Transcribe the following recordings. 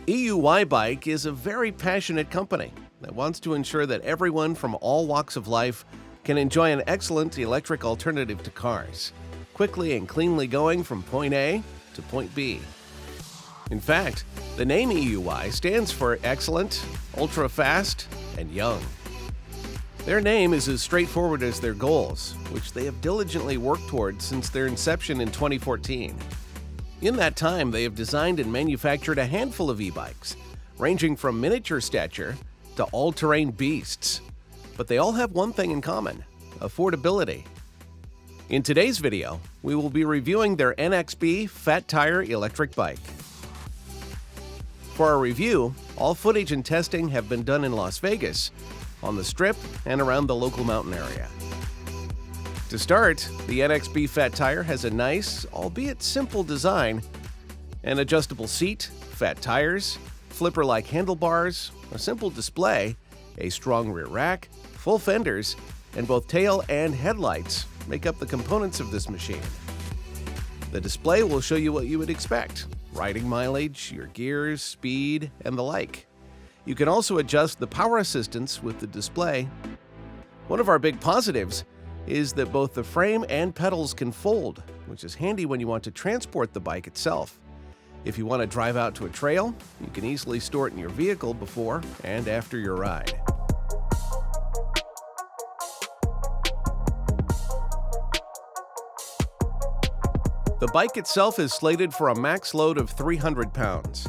EUYbike is a very passionate company that wants to ensure that everyone from all walks of life can enjoy an excellent electric alternative to cars, quickly and cleanly going from point A to point B. In fact, the name EUY stands for excellent, ultra-fast, and young. Their name is as straightforward as their goals, which they have diligently worked towards since their inception in 2014. In that time, they have designed and manufactured a handful of e-bikes, ranging from miniature stature to all-terrain beasts. But they all have one thing in common: affordability. In today's video, we will be reviewing their NXB fat tire electric bike. For our review, all footage and testing have been done in Las Vegas, on the Strip, and around the local mountain area. To start, the NXB fat tire has a nice, albeit simple design: an adjustable seat, fat tires, flipper-like handlebars, a simple display, a strong rear rack, full fenders, and both tail and headlights make up the components of this machine. The display will show you what you would expect: riding mileage, your gears, speed, and the like. You can also adjust the power assistance with the display. One of our big positives is that both the frame and pedals can fold, which is handy when you want to transport the bike itself. If you want to drive out to a trail, you can easily store it in your vehicle before and after your ride. The bike itself is slated for a max load of 300 pounds.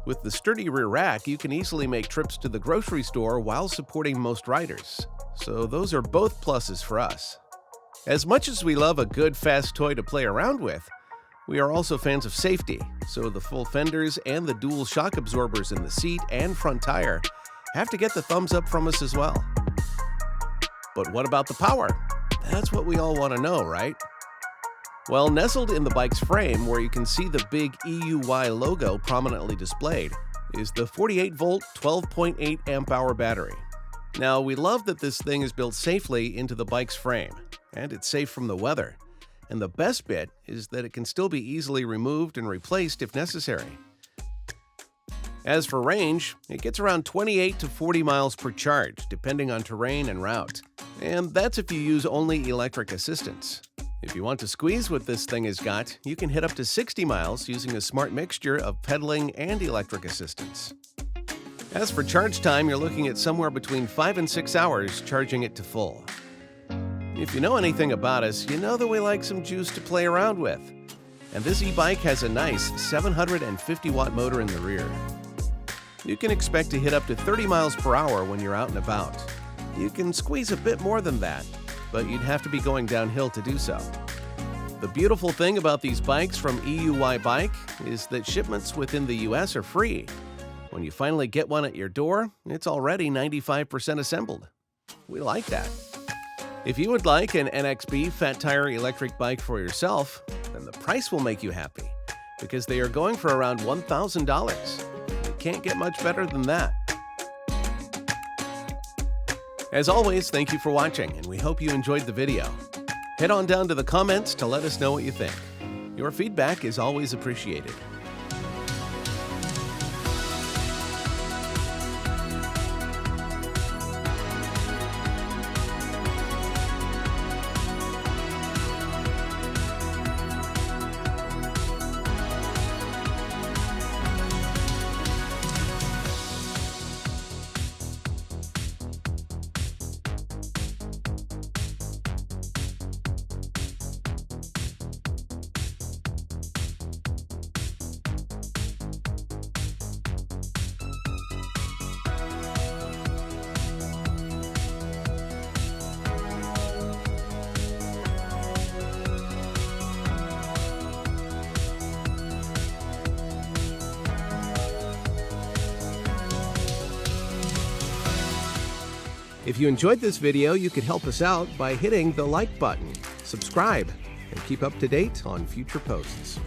With the sturdy rear rack, you can easily make trips to the grocery store while supporting most riders. So those are both pluses for us. As much as we love a good, fast toy to play around with, we are also fans of safety, so the full fenders and the dual shock absorbers in the seat and front tire have to get the thumbs up from us as well. But what about the power? That's what we all want to know, right? Well, nestled in the bike's frame, where you can see the big EUY logo prominently displayed, is the 48-volt, 12.8 amp-hour battery. Now, we love that this thing is built safely into the bike's frame, and it's safe from the weather. And the best bit is that it can still be easily removed and replaced if necessary. As for range, it gets around 28 to 40 miles per charge, depending on terrain and route. And that's if you use only electric assistance. If you want to squeeze what this thing has got, you can hit up to 60 miles using a smart mixture of pedaling and electric assistance. As for charge time, you're looking at somewhere between 5 and 6 hours charging it to full. If you know anything about us, you know that we like some juice to play around with. And this e-bike has a nice 750-watt motor in the rear. You can expect to hit up to 30 miles per hour when you're out and about. You can squeeze a bit more than that, but you'd have to be going downhill to do so. The beautiful thing about these bikes from EUYbike is that shipments within the US are free. When you finally get one at your door, it's already 95% assembled. We like that. If you would like an NXB fat tire electric bike for yourself, then the price will make you happy, because they are going for around $1,000. You can't get much better than that. As always, thank you for watching, and we hope you enjoyed the video. Head on down to the comments to let us know what you think. Your feedback is always appreciated. If you enjoyed this video, you could help us out by hitting the like button, subscribe, and keep up to date on future posts.